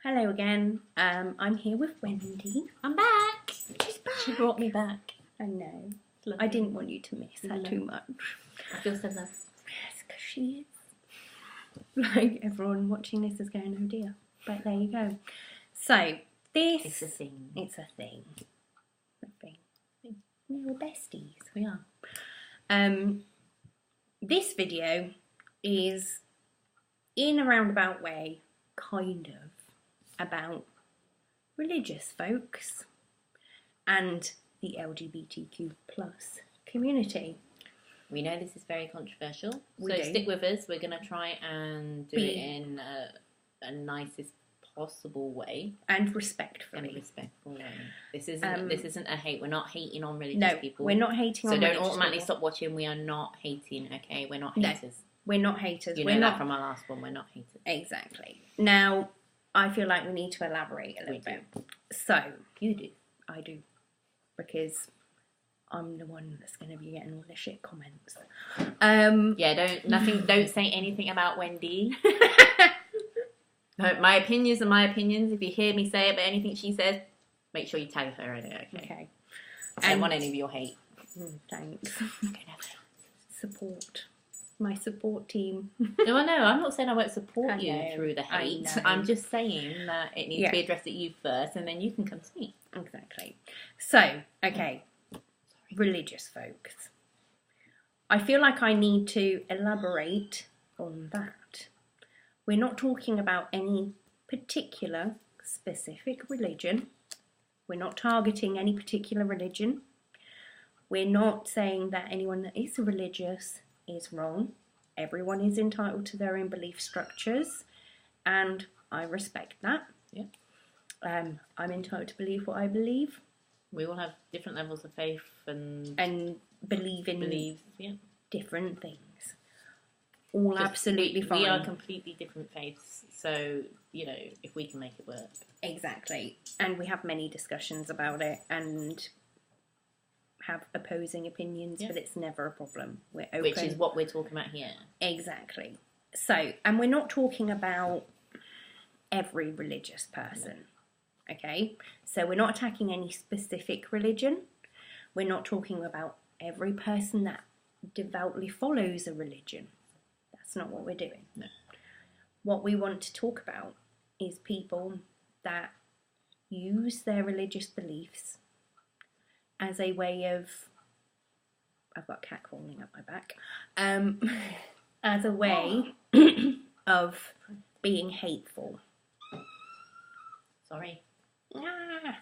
Hello again. I'm here with Wendy. I'm back. She's back. She brought me back. I know. I didn't want you to miss her too much. I feel so loved. Yes, because she is. Like, everyone watching this is going, oh dear. But there you go. So, this... It's a thing. It's a thing. A thing. We're besties. We are. This video is, in a roundabout way, kind of about religious folks and the LGBTQ plus community. We know this is very controversial, We so do. stick with us. We're going to try and do it in a nicest possible way And and respectfully. respectful way. This isn't a hate. We're not hating on religious No, people. we're not hating So on don't religious automatically people. stop watching. We are not hating. Okay, we're not No. haters. We're not haters. You we're know not that from our last one. We're not haters. Exactly. Now, I feel like we need to elaborate a little bit. So, You do. I do. Because I'm the one that's going to be getting all the shit comments. Yeah. Don't say anything about Wendy. No, my opinions are my opinions. If you hear me say it, but anything she says, make sure you tag her in it. Okay. Okay. I don't want any of your hate. Thanks. Support. My support team. No, I know. I'm not saying I won't support I you know, through the I hate. know. I'm just saying that it needs to be addressed at you first, and then you can come to me. Exactly. So, okay. Religious folks. I feel like I need to elaborate on that. We're not talking about any particular specific religion. We're not targeting any particular religion. We're not saying that anyone that is religious is wrong. Everyone is entitled to their own belief structures, and I respect that. Yeah. I'm entitled to believe what I believe We all have different levels of faith and believe in Yeah. different things. All Just absolutely fine. We are completely different faiths, so if we can make it work. Exactly. And we have many discussions about it and have opposing opinions, Yeah. but it's never a problem. We're open. Which is what we're talking about here. Exactly. So, and we're not talking about every religious person. Okay? So we're not attacking any specific religion. We're not talking about every person that devoutly follows a religion. That's not what we're doing. No. What we want to talk about is people that use their religious beliefs as a way of... I've got a cat crawling up my back. As a way of being hateful. Sorry. Ah.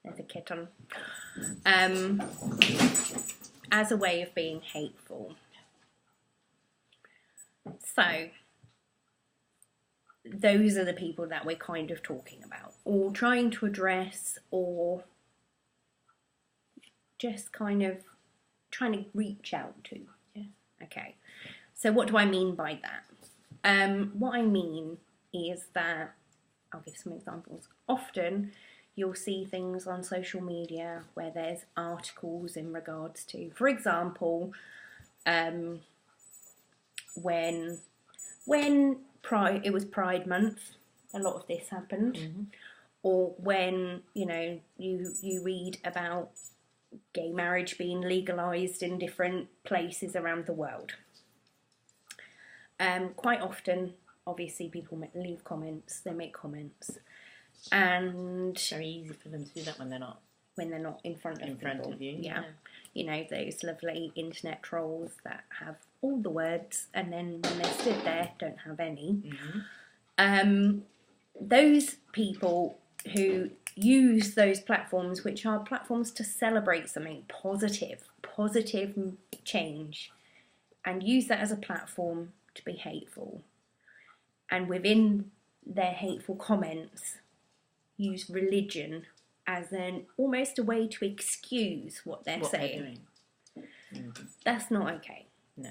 There's a kitten. As a way of being hateful. So, those are the people that we're kind of talking about, or trying to address, or just kind of trying to reach out to. Yeah. Okay. So what do I mean by that? What I mean is that, I'll give some examples. Often you'll see things on social media where there's articles in regards to, for example, when it was Pride Month, a lot of this happened. Mm-hmm. Or when, you read about gay marriage being legalised in different places around the world. Quite often, obviously, people leave comments, they make comments, and It's very easy for them to do that when they're not in front of people. of you. Yeah. Those lovely internet trolls that have all the words, and then when they stood there, don't have any. Mm-hmm. Those people who use those platforms, which are platforms to celebrate something positive change, and use that as a platform to be hateful, and within their hateful comments use religion as almost a way to excuse what they're saying. Mm-hmm. That's not okay. No.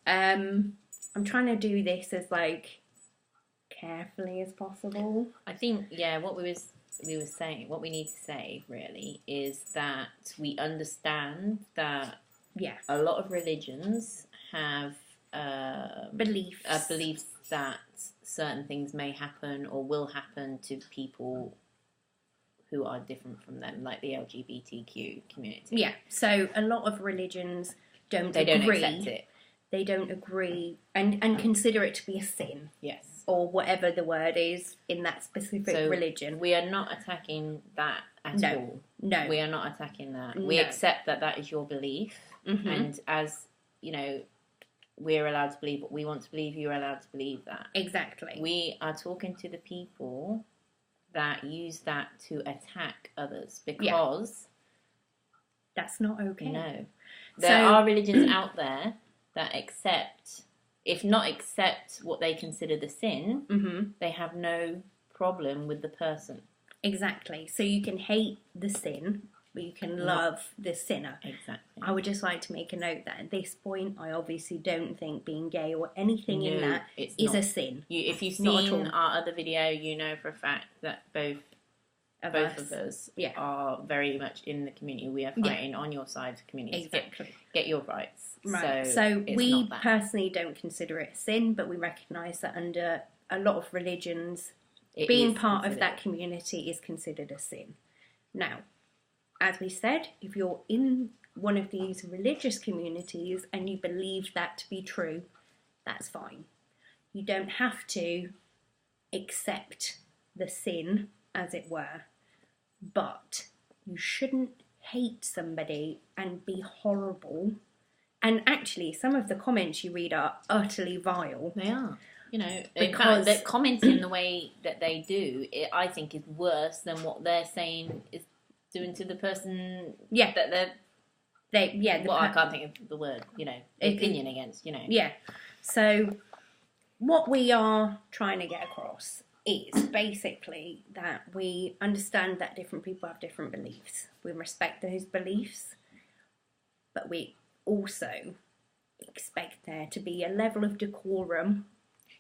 I'm trying to do this as carefully as possible. I think what we were saying, what we need to say really is that we understand that a lot of religions have Beliefs that certain things may happen or will happen to people who are different from them, like the LGBTQ community. Yeah, so a lot of religions don't They agree. don't accept it. They don't agree and consider it to be a sin. Yes. Or whatever the word is in that specific religion. We are not attacking that at all. No. We are not attacking that. We accept that that is your belief. Mm-hmm. And as, you know, we're allowed to believe what we want to believe, you're allowed to believe that. Exactly. We are talking to the people that use that to attack others because... That's not okay. No. There are religions out there that accept... If not accept what they consider the sin, mm-hmm. they have no problem with the person. Exactly. So you can hate the sin, but you can love the sinner. Exactly. I would just like to make a note that at this point, I obviously don't think being gay or anything in that is a sin. If you've seen our other video, you know for a fact that both of us are very much in the community. We are fighting on your side of the community. Exactly. Get your rights. Right. So we personally don't consider it a sin, but we recognise that under a lot of religions, being part of that community is considered a sin. Now, as we said, if you're in one of these religious communities and you believe that to be true, that's fine. You don't have to accept the sin, as it were, but you shouldn't hate somebody and be horrible. And actually, some of the comments you read are utterly vile. They are. You know, because they're commenting the way that they do, I think is worse than what they're saying is doing to the person that I can't think of the word, you know, opinion against, you know. Yeah. So what we are trying to get across is basically that we understand that different people have different beliefs. We respect those beliefs, but we also expect there to be a level of decorum.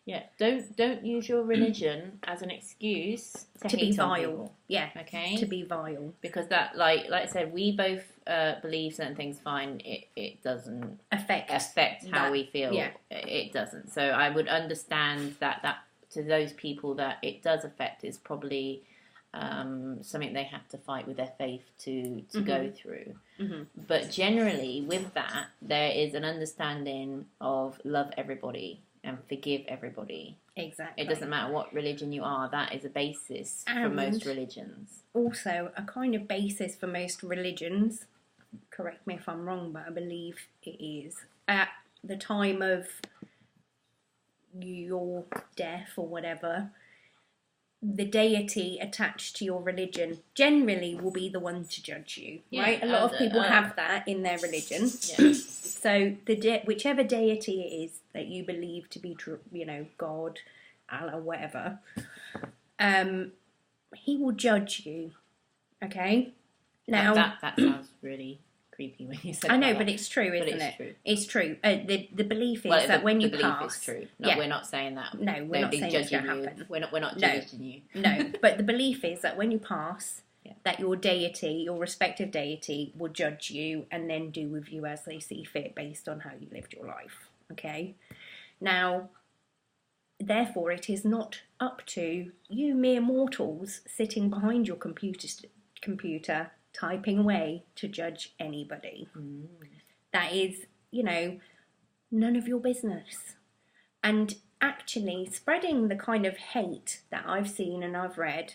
Yeah, don't use your religion as an excuse to be vile. People. Yeah, okay, to be vile. Because that, like I said, we both believe certain things. Fine, it doesn't affect how we feel. Yeah. It doesn't. So I would understand that to those people that it does affect is probably something they have to fight with their faith to go through. Mm-hmm. But generally, with that, there is an understanding of love everybody and forgive everybody. Exactly. It doesn't matter what religion you are, that is a basis for most religions. Also, a kind of basis for most religions, correct me if I'm wrong, but I believe it is, at the time of your death or whatever, the deity attached to your religion generally will be the one to judge you, right? A lot of people have that in their religion. Yeah. So whichever deity it is that you believe to be true, you know, God, Allah, whatever, he will judge you. Okay. Now that sounds really creepy when you said that. I know, but it's true, isn't it? True. It's true. The belief is that when you pass... The belief is true. No, we're not saying that. No, we're not saying it's going to happen. We're not judging you. No, but the belief is that when you pass, that your deity, your respective deity, will judge you and then do with you as they see fit based on how you lived your life. Okay? Now, therefore, it is not up to you mere mortals sitting behind your computer typing away to judge anybody. That is, you know, none of your business. And actually spreading the kind of hate that I've seen and I've read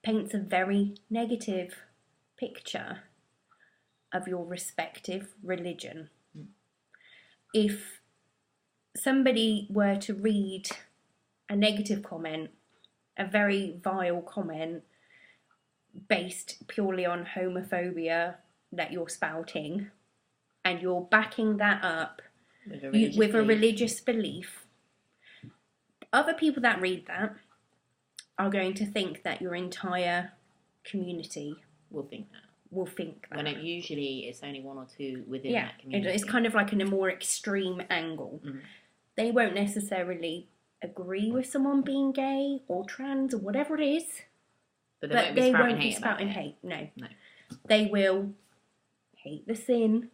paints a very negative picture of your respective religion. If somebody were to read a negative comment, a very vile comment, based purely on homophobia that you're spouting, and you're backing that up with a religious belief, other people that read that are going to think that your entire community will think that. When usually it's only one or two within that community. It's kind of like in a more extreme angle. Mm-hmm. They won't necessarily agree with someone being gay or trans or whatever it is. But they won't be spouting hate. No. They will hate the sin,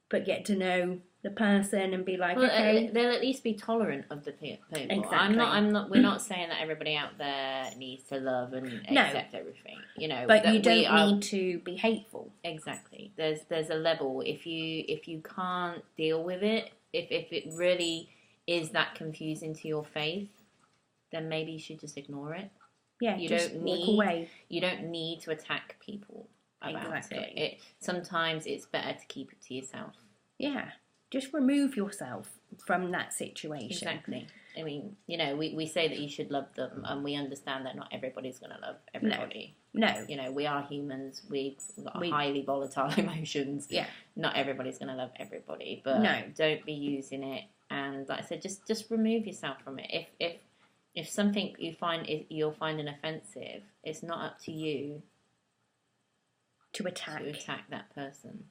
but get to know the person and be like, well, okay, they'll at least be tolerant of the people. Exactly. We're not saying that everybody out there needs to love and accept everything. but you don't need to be hateful. Exactly. There's a level. If you can't deal with it, if it really is that confusing to your faith, then maybe you should just ignore it. Yeah, walk away. You don't need to attack people about it. Sometimes it's better to keep it to yourself. Yeah, just remove yourself from that situation. Exactly. I mean, we say that you should love them, and we understand that not everybody's going to love everybody. No. We are humans. We've got highly volatile emotions. Yeah. Not everybody's going to love everybody, but don't be using it. And like I said, just remove yourself from it. If something you're finding offensive, it's not up to you to attack that person.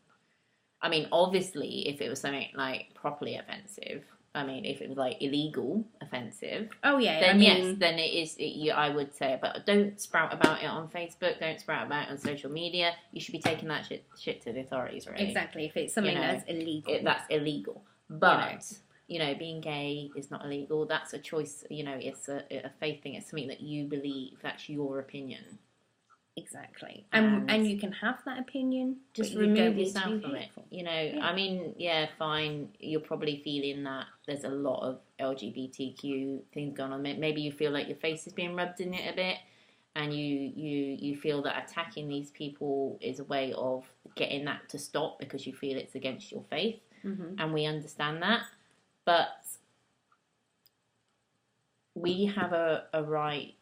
I mean, obviously, if it was something like properly offensive, I mean, if it was like illegal offensive, then then it is. I would say, but don't sprout about it on Facebook. Don't sprout about it on social media. You should be taking that shit to the authorities, right? Exactly. If it's something that's illegal, that's illegal. But being gay is not illegal. That's a choice. It's a faith thing. It's something that you believe. That's your opinion. Exactly. And you can have that opinion. Just remove yourself from it. I mean, fine. You're probably feeling that there's a lot of LGBTQ things going on. Maybe you feel like your face is being rubbed in it a bit, and you feel that attacking these people is a way of getting that to stop because you feel it's against your faith. Mm-hmm. And we understand that. But we have a right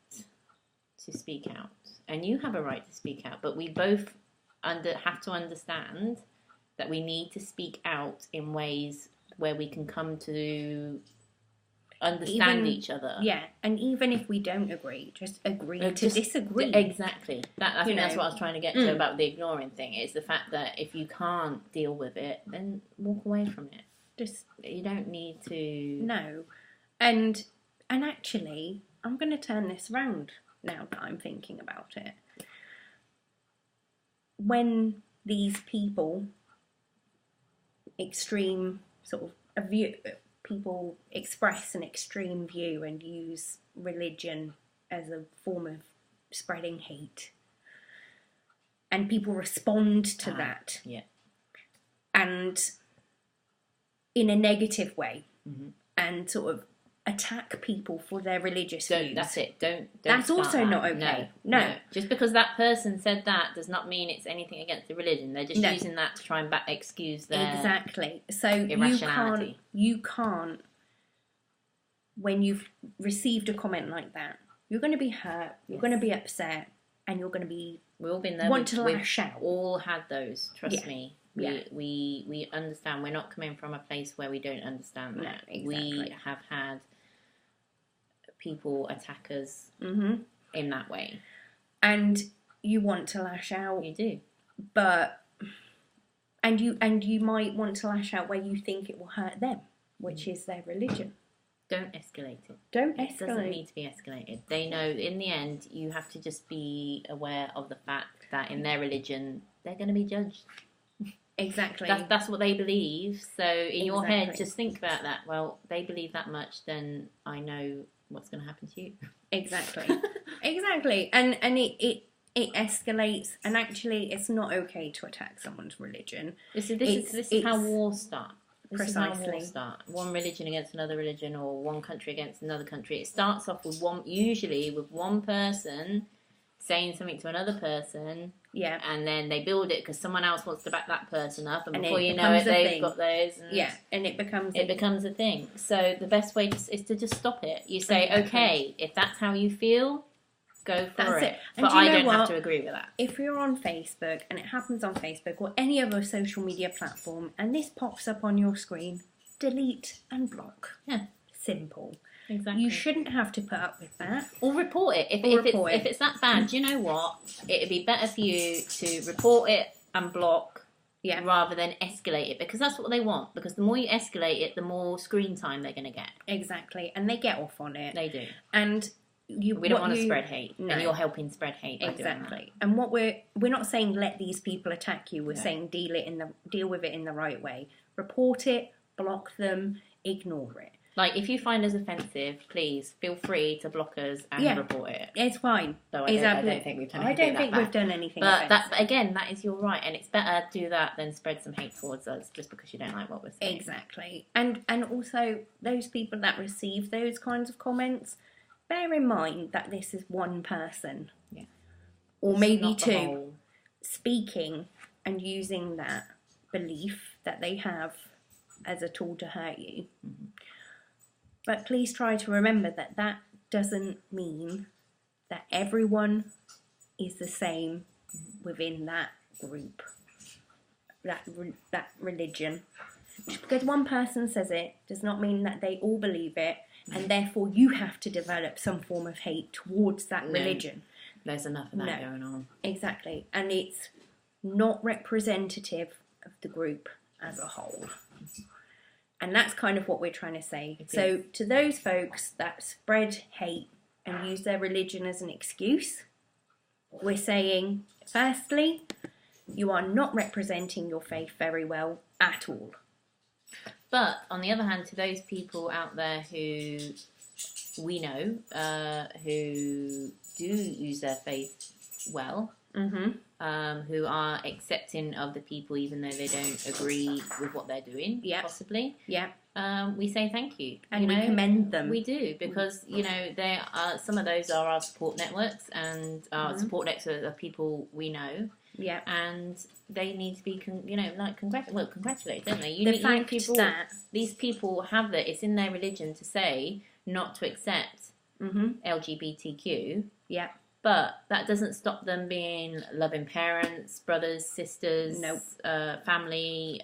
to speak out. And you have a right to speak out, but we both have to understand that we need to speak out in ways where we can come to understand each other. Yeah, and even if we don't agree, just agree to disagree. Exactly. I think that's what I was trying to get to about the ignoring thing. It's the fact that if you can't deal with it, then walk away from it. You don't need to. No, and actually, I'm going to turn this round. Now that I'm thinking about it, when these people, extreme sort of a view, people express an extreme view and use religion as a form of spreading hate, and people respond to that, and in a negative way, and sort of attack people for their religious views. That's it. Don't that's also not okay. No. Just because that person said that does not mean it's anything against the religion. They're just using that to try and excuse their exactly. So irrationality. You can't. When you've received a comment like that, you're going to be hurt. You're going to be upset, and you're going to be. We've all been there. Want to lash out. All had those. Trust me. We understand. We're not coming from a place where we don't understand that. No, exactly. We have had people attack us in that way, and you want to lash out. You do, but and you might want to lash out where you think it will hurt them, which is their religion. Don't escalate it. It doesn't need to be escalated. They know in the end you have to just be aware of the fact that in their religion they're going to be judged. Exactly. That's what they believe. So in your head, just think about that. Well, they believe that much, then I know what's going to happen to you. Exactly. Exactly. And it escalates. And actually, it's not okay to attack someone's religion. This is how wars start. This is how Precisely. wars start. One religion against another religion, or one country against another country. It starts off with usually with one person saying something to another person. Yeah. And then they build it because someone else wants to back that person up, and before you know it, they've got those. And and it becomes a thing. So the best way is to just stop it. You say, okay, if that's how you feel, go for it. But I don't have to agree with that. If you're on Facebook and it happens on Facebook or any other social media platform, and this pops up on your screen, delete and block. Yeah. Simple. Exactly. You shouldn't have to put up with that. Or report it. If it's that bad, do you know what? It'd be better for you to report it and block rather than escalate it, because that's what they want. Because the more you escalate it, the more screen time they're going to get. Exactly. And they get off on it. They do. And we don't want to spread hate. No. And you're helping spread hate by doing that. And what we're not saying let these people attack you. We're saying deal with it in the right way. Report it, block them, ignore it. Like, if you find us offensive, please feel free to block us and report it. It's fine. Though I don't think we've done anything But that is your right, and it's better do that than spread some hate towards us just because you don't like what we're saying. Exactly. And also, those people that receive those kinds of comments, bear in mind that this is one person. Yeah. Or maybe two, speaking and using that belief that they have as a tool to hurt you. Mm-hmm. But please try to remember that that doesn't mean that everyone is the same within that group, that religion. Just because one person says it does not mean that they all believe it, and therefore you have to develop some form of hate towards that religion. There's enough of that going on. Exactly. And it's not representative of the group as a whole. And that's kind of what we're trying to say. So to those folks that spread hate and use their religion as an excuse, we're saying, firstly, you are not representing your faith very well at all. But on the other hand, to those people out there who we know who do use their faith well, who are accepting of the people even though they don't agree with what they're doing, possibly. Yeah. We say thank you. And we commend them. We do, because, they are, some of those are our support networks, and our support networks are people we know. Yeah. And they need to be, congratulated, don't they? The fact that these people have that, it's in their religion to say not to accept LGBTQ. Yeah. But that doesn't stop them being loving parents, brothers, sisters, family,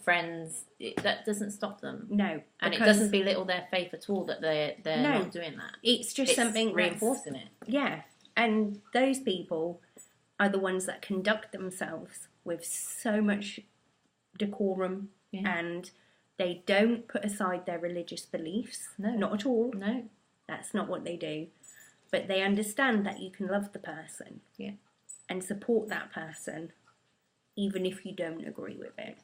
friends. That doesn't stop them. No. And it doesn't belittle their faith at all that they're not doing that. It's just something reinforcing it. Yeah. And those people are the ones that conduct themselves with so much decorum, and they don't put aside their religious beliefs. No. Not at all. No. That's not what they do. But they understand that you can love the person and support that person even if you don't agree with it.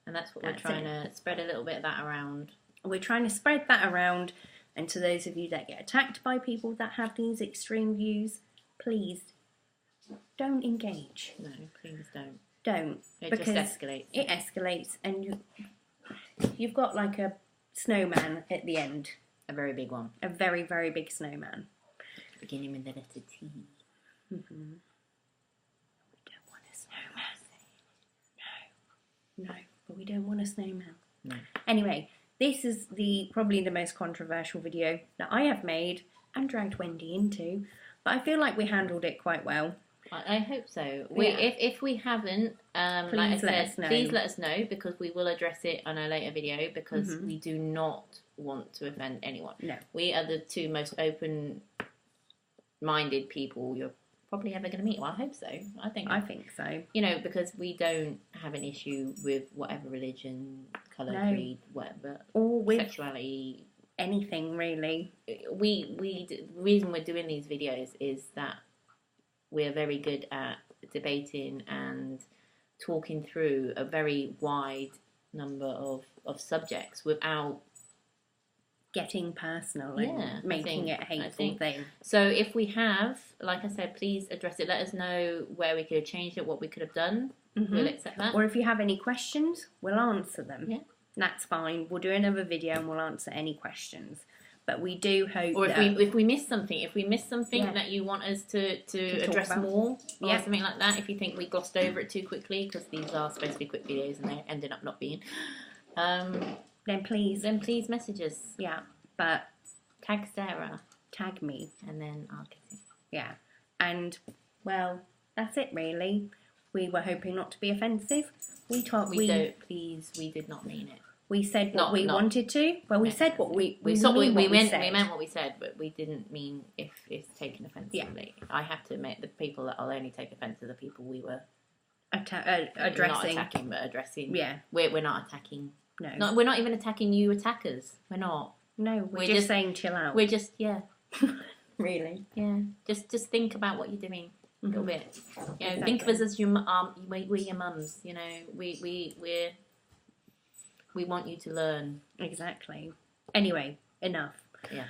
And that's what we're trying to spread a little bit of that around. We're trying to spread that around, and to those of you that get attacked by people that have these extreme views, please don't engage. No, please don't. Don't. It just escalates. It escalates, and you've got like a snowman at the end. A very big one. A very, very big snowman. Beginning with the letter T. We don't want a snowman. No, but we don't want a snowman. No. Anyway, this is probably the most controversial video that I have made and dragged Wendy into, but I feel like we handled it quite well. I hope so. If we haven't, please let us know, because we will address it on a later video, because we do not want to offend anyone. No. We are the two most open-minded people you're probably ever going to meet. Well, I hope so. I think so. Because we don't have an issue with whatever religion, colour, creed, whatever, or with sexuality, anything really. The reason we're doing these videos is that we're very good at debating and talking through a very wide number of subjects without getting personal and making it a hateful thing. So if we have, like I said, please address it. Let us know where we could have changed it, what we could have done. We'll accept that. Or if you have any questions, we'll answer them. Yeah. That's fine. We'll do another video and we'll answer any questions. But we do hope or if we miss something, that you want us to address more, or something like that, if you think we glossed over it too quickly, because these are supposed to be quick videos and they ended up not being, then please message us. Yeah, but tag Sarah, tag me, and then I'll get it. Yeah, and well, that's it really. We were hoping not to be offensive. We did not mean it. We said what we wanted to. Well, we said what we meant what we said, but we didn't mean if it's taken offensively. Yeah. I have to admit, the people that will only take offence are the people we were addressing. Not attacking, but addressing. Yeah. We're not attacking. No. We're not even attacking you attackers. We're not. No, we're just saying chill out. We're just, Really? Yeah. Just think about what you're doing a little bit. Think of us as your we're your mums. We're We want you to learn. Exactly. Anyway, enough. Yeah.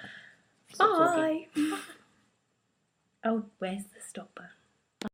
Bye. Oh, where's the stopper?